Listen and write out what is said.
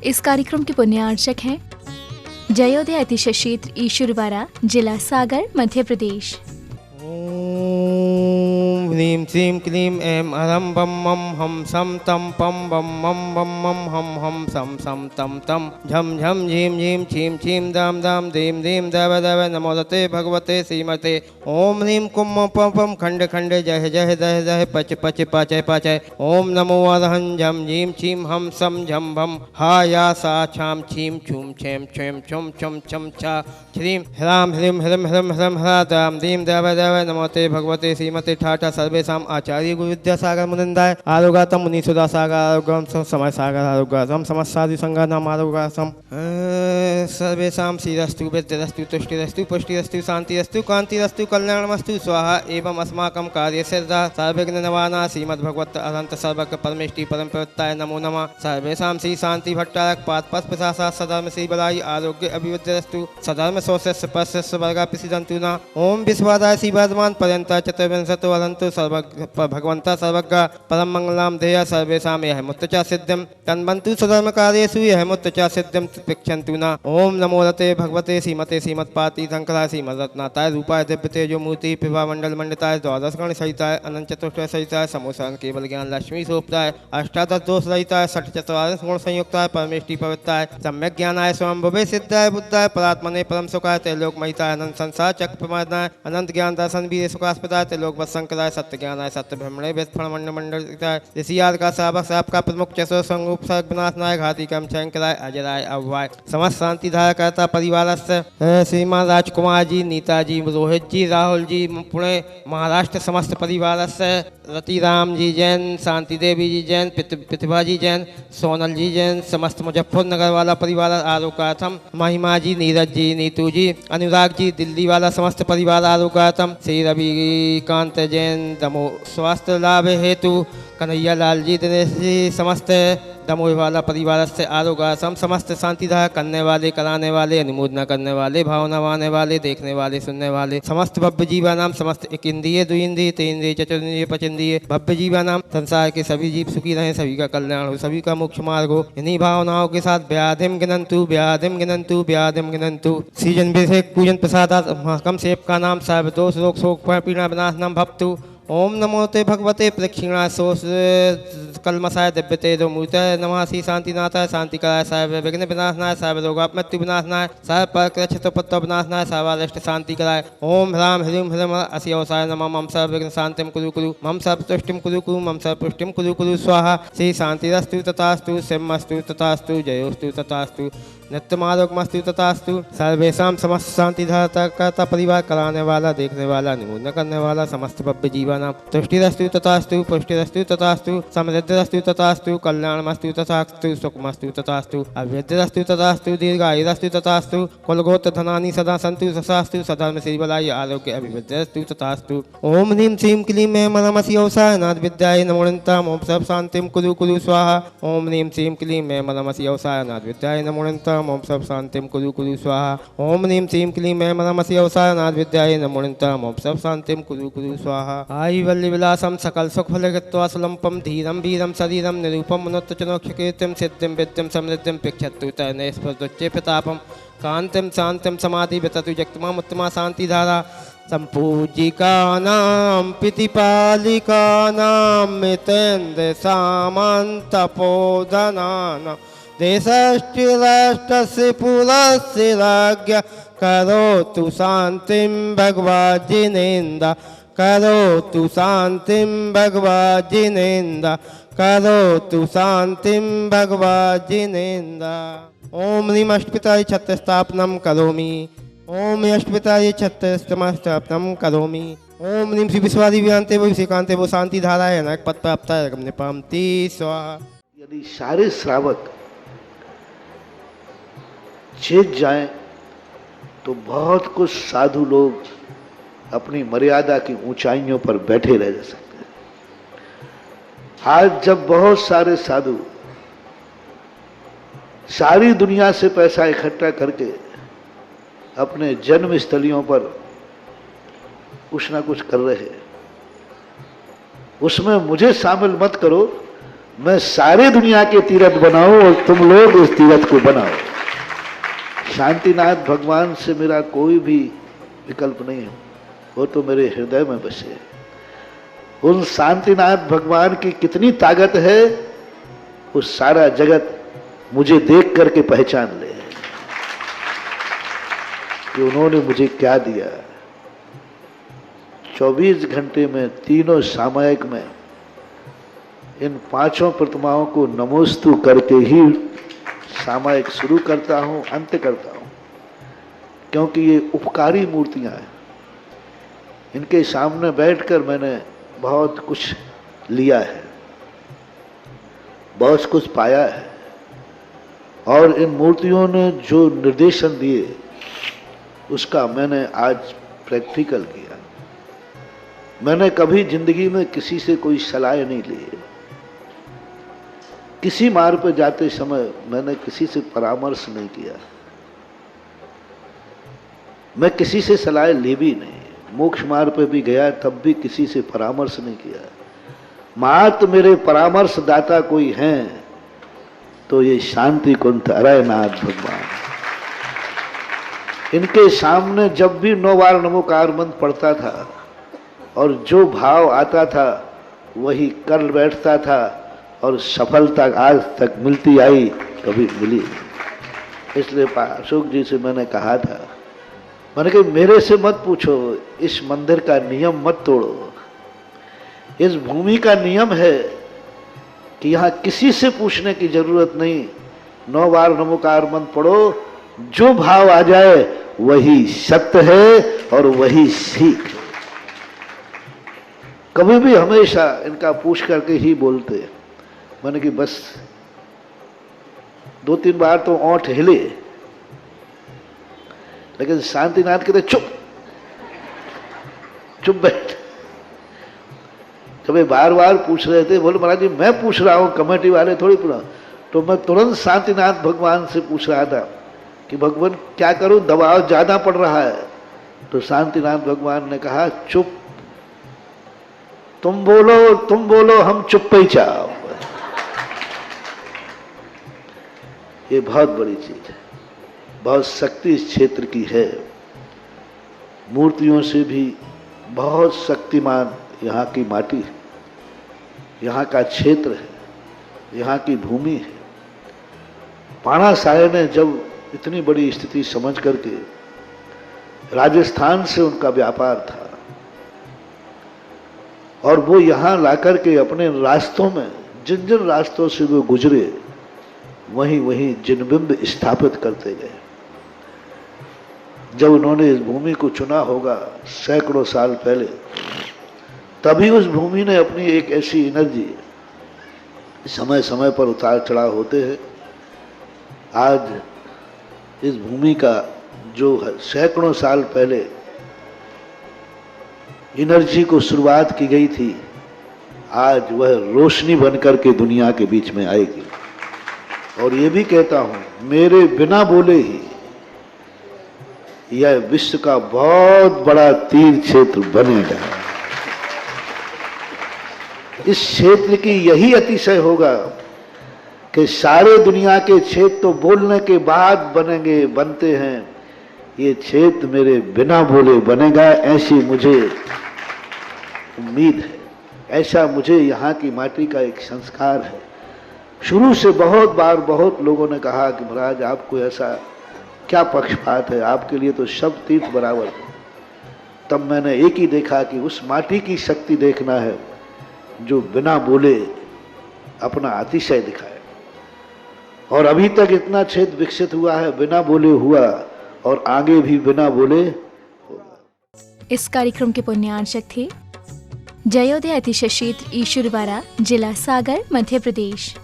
इस कार्यक्रम के पुण्यार्चक हैं जयोदय अतिशय क्षेत्र ईश्वरवाड़ा, जिला सागर, मध्य प्रदेश। ओम ह्रीं श्रीं क्लीं ऐं अरं बम मम हम सम तम पम बम मम बम मम हम सम सम तम तम झम झम झीं झीं छीं छीं दाम दाम दीं दीं दव दव नमोदते भगवते श्रीमते। ओम ह्रीं कुम पम पम खंड खंड जह जह दह दह पच पच पाचय पाचय। ओम नमो अरहं झम झीं छीं हम सम झम भम हा या सा छां छीं छूं छें छें छुम छुम छम छा श्रीं ह्रां ह्रीं ह्रं ह्रं ह्रं ह्रा दाम दीं दव दव नमोते भगवते श्रीमते। ठाठा सर्वेषां आचार्य गुरु विद्यासागर मुनिंदाय आरोग्यम मुनीसुधा सागर आरोग्यम समय सागर आरोग्यम समस्तादि संगनाम आरोग्यम सर्वेषां श्रीरस्तु विद्यारस्तु तुष्टिरस्तु पुष्टिरस्तु शांतिरस्तु कांतिरस्तु कल्याणमस्तु स्वाहा एवं अस्माकं कार्य सिद्धा सर्वज्ञ नवाना श्रीमद्भगवत अनंत सर्वज्ञ परमेष्टि परम प्रवक्ताय नमो नमः। सर्वेषां श्री शांति भट्टारक पाद प्रसाद सधर्म श्री बलाई आरोग्य अभिवृद्धिरस्तु सधर्म सोस्य पश्य वर्गा प्रसिद्धंतु न। ओम विश्वादाय श्री वर्धमान पर्यंत चतुर्विंशतो अनंतो भगवंता सर्वज्ञ परम मंगलाम ध्येय सर्वेषां यह मुत्तचा सिद्धिं तन्वन्तु सधर्म कार्येषु यह मुत्तचा सिद्धिं पृच्छन्तु न। ओम नमो रते भगवते श्रीमते श्रीमत्पाति शंकराय श्रीमद्रत्नाताय रूपाय दिव्य तेजो मूर्ति प्रभा मंडल मंडिताय द्वादश गण सहिताय अनंत चतुष्टय सहिताय समोसन केवल ज्ञान लक्ष्मी सोपताय अष्टादश दोष रहिताय षट चतुर्दश गुण संयुक्ताय परमेष्टि पवित्राय सम्यक ज्ञानाय स्वयं भवे सिद्धाय बुद्धाय परात्मने परम सुखाय त्रैलोक महिताय अनंत संसार चक्र प्रमादाय अनंत ज्ञान दर्शन वीर सुखास्पदाय त्रैलोक वत्संकराय सत्य ज्ञानाय सत्य ब्रह्मणे वेदफण मंडल मंडलिताय ऋषियाद का साबक साहब का प्रमुख चसो संगूप सर्वनाशनाय घाती कम शंकराय अजराय अव्वाय समस्त शांति धारा करता परिवार श्रीमान राजकुमार जी, नीता जी, रोहित जी, राहुल जी, पुणे महाराष्ट्र समस्त परिवार से रतिराम जी जैन, शांति देवी जी जैन, प्रतिभा जी जैन, सोनल जी जैन, समस्त मुजफ्फरनगर वाला परिवार आरोग्यम, महिमा जी, नीरज जी, नीतू जी, अनुराग जी, दिल्ली वाला समस्त परिवार आरोग्यम, श्री रविकांत जैन दमो स्वास्थ्य लाभ हेतु, कन्हैया लाल जी, दिनेश जी, समस्त दमोह वाला परिवार से आरोग्यम, समस्त शांतिधारा करने वाले, कराने वाले, अनुमोदना करने वाले, भावना वाने वाले, देखने वाले, सुनने वाले, समस्त भव्य जीवा नाम, समस्त एक इंद्रिय द्विंद्रिय तेन्द्रिय चतुर्न्द्रिय पचेंद्रिय भव्य जीवा नाम, संसार के सभी जीव सुखी रहें, सभी का कल्याण हो, सभी का मोक्ष मार्ग हो। इन्हीं भावनाओं के साथ व्याधिम गिनंतु व्याधिम गिनंतु व्याधिम गिनंतु सीजन विषेक पूजन प्रसादात महकम सेव का नाम सर्व दोष रोग शोक पीड़ा विनाशनम भवतु। ओम नमो ते भगवते प्रदक्षिणा सोस कलमसाय दिव्य तेजो मूर्तये नमः। श्री शांतिनाथाय शांतिकराय सर्व विघ्न विनाशनाय सर्व रोगाप मृत्यु विनाशनाय सर्व परकृच्छितोपत्व विनाशनाय सर्वारिष्ट शांति कराय। ओम ह्रां ह्रीं ह्रम अस्योसाय नमः। मम सर्व विघ्न शांतिं कुरु कुरु मम सर्व तुष्टिं कुरु कुरु मम सर्व पुष्टिं कुरु कुरु स्वाहा। श्री शांतिरस्तु तथास्तु सिंहस्तु तथास्तु जयोस्तु तथास्तु नित्यमारोग्यमस्तु तथास्तु। सर्वेषां समस्त शांति करता परिवार कराने वाला, देखने वाला, निमूलन करने वाला, समस्त भव्य जीवानां तुष्टिरस्तु तथास्तु पुष्टिरस्तु तथास्तु समृद्धिरस्तु तथास्तु कल्याणमस्तु तथास्तु सुखमस्तु तथास्तु अभिवृद्धिरस्तु तथास्तु दीर्घायुरस्तु तथास्तु कुलगोत्र धनानि सदा सन्तु तथास्तु सधर्म श्रीबलाय आरोग्य अभिवृद्धिरस्तु तथास्तु। ओम ह्रीं श्रीं क्लीं ऐं मनमसि ओसाय नाथ विद्याय नमो नमः। ओम सब शांतिं कुरु कुरु स्वाहा। ओम ह्रीं श्रीं क्लीं ऐं मनमसि ओसाय नाथ विद्याय नमो नमः। ओम सब शांतिं कुरु कुरु स्वाहा। ओम ह्रीं श्रीं क्लीं ऐं मनमसि ओसाय नाथ विद्याय नमो नमः। ओम सब शांतिं कुरु कुरु स्वाहा। आयु वल्ली विलासं सकल सुख फलगत्वा सुलंपम धीरं वीरं शरीरं निरूपं मुनोत्तचनोक्षकीर्तिं सिद्धिं विद्धिं समृद्धिं पिक्षत्तु तनये स्फुरदुच्चे प्रतापं कांतिं शांतिं समाधि विततु जक्तमां उत्तमा शांतिधारा। संपूजिकानां पितिपालिकानां मितेन्द्र सामन्तपोधनानां देशश्चिराष्ट्रस्य पुरस्य राज्ञ करोतु शान्तिं भगवज्जिनेन्द्र करोतु शान्तिं भगवज्जिनेन्द्र करोतु शान्तिं भगवज्जिनेन्द्र। ओम ह्रीं अष्टपिताय छत्रस्थापनं करोमि। ओम अष्टपिताय छत्रस्थापनं करोमि। ओम ह्रीं श्री विश्वादिव्यांते वो विषेकांते वो शांति धाराय अनक पद प्राप्ताय निपामति स्वाहा। यदि सारे श्रावक चेत जाएं तो बहुत कुछ साधु लोग अपनी मर्यादा की ऊंचाइयों पर बैठे रह सकते हैं। आज जब बहुत सारे साधु सारी दुनिया से पैसा इकट्ठा करके अपने जन्म स्थलियों पर कुछ ना कुछ कर रहे हैं, उसमें मुझे शामिल मत करो। मैं सारे दुनिया के तीर्थ बनाऊं और तुम लोग उस तीर्थ को बनाओ। शांतिनाथ भगवान से मेरा कोई भी विकल्प नहीं है, वो तो मेरे हृदय में बसे। उन शांतिनाथ भगवान की कितनी ताकत है, वो सारा जगत मुझे देख करके पहचान ले कि उन्होंने मुझे क्या दिया। 24 घंटे में तीनों सामयिक में इन 5 प्रतिमाओं को नमोस्तु करके ही सामयिक शुरू करता हूं, अंत करता हूं, क्योंकि ये उपकारी मूर्तियां हैं। इनके सामने बैठकर मैंने बहुत कुछ लिया है, बहुत कुछ पाया है, और इन मूर्तियों ने जो निर्देशन दिए उसका मैंने आज प्रैक्टिकल किया। मैंने कभी जिंदगी में किसी से कोई सलाह नहीं ली। किसी मार्ग पर जाते समय मैंने किसी से परामर्श नहीं किया। मैं किसी से सलाह ली भी नहीं। मोक्ष मार्ग पर भी गया तब भी किसी से परामर्श नहीं किया। मात्र मेरे परामर्श दाता कोई हैं तो ये शांति कुंठ अरयनाथ भगवान। इनके सामने जब भी 9 बार नमोकार मंत्र पढ़ता था और जो भाव आता था वही कर बैठता था, और सफलता आज तक मिलती आई, कभी मिली। इसलिए अशोक जी से मैंने कहा था, मैंने कहा मेरे से मत पूछो, इस मंदिर का नियम मत तोड़ो। इस भूमि का नियम है कि यहाँ किसी से पूछने की जरूरत नहीं। 9 बार नमोकार मंत्र पढ़ो, जो भाव आ जाए वही सत्य है और वही सीख। कभी भी हमेशा इनका पूछ करके ही बोलते। मैंने कि बस 2-3 बार तो ओंठ हिले, लेकिन शांतिनाथ कहते चुप चुप बैठ। कभी बार बार पूछ रहे थे, बोले महाराज जी मैं पूछ रहा हूं, कमेटी वाले थोड़ी पूछा। तो मैं तुरंत शांतिनाथ भगवान से पूछ रहा था कि भगवान क्या करूं, दबाव ज्यादा पड़ रहा है। तो शांतिनाथ भगवान ने कहा चुप, तुम बोलो हम चुप ही चाहो। ये बहुत बड़ी चीज है, बहुत शक्ति इस क्षेत्र की है। मूर्तियों से भी बहुत शक्तिमान यहाँ की माटी है, यहाँ का क्षेत्र है, यहाँ की भूमि है। पाणा साहेब ने जब इतनी बड़ी स्थिति समझ करके, राजस्थान से उनका व्यापार था और वो यहाँ लाकर के अपने रास्तों में जिन जिन रास्तों से वो गुजरे वहीं वहीं जिनबिंब स्थापित करते गए। जब उन्होंने इस भूमि को चुना होगा सैकड़ों साल पहले, तभी उस भूमि ने अपनी एक ऐसी एनर्जी, समय समय पर उतार चढ़ाव होते हैं। आज इस भूमि का जो सैकड़ों साल पहले एनर्जी को शुरुआत की गई थी, आज वह रोशनी बनकर के दुनिया के बीच में आएगी। और ये भी कहता हूं, मेरे बिना बोले ही यह विश्व का बहुत बड़ा तीर्थ क्षेत्र बनेगा। इस क्षेत्र की यही अतिशय होगा कि सारे दुनिया के क्षेत्र तो बोलने के बाद बनेंगे, बनते हैं, ये क्षेत्र मेरे बिना बोले बनेगा, ऐसी मुझे उम्मीद है। ऐसा मुझे यहाँ की माटी का एक संस्कार है। शुरू से बहुत बार बहुत लोगों ने कहा कि महाराज आपको ऐसा क्या पक्षपात है, आपके लिए तो सब तीर्थ बराबर है। तब मैंने एक ही देखा कि उस माटी की शक्ति देखना है जो बिना बोले अपना अतिशय दिखाए। और अभी तक इतना क्षेत्र विकसित हुआ है, बिना बोले हुआ और आगे भी बिना बोले होगा। इस कार्यक्रम के पुण्यार्चक थे जयोदय अतिशय क्षेत्र ईश्वरवारा, जिला सागर, मध्य प्रदेश।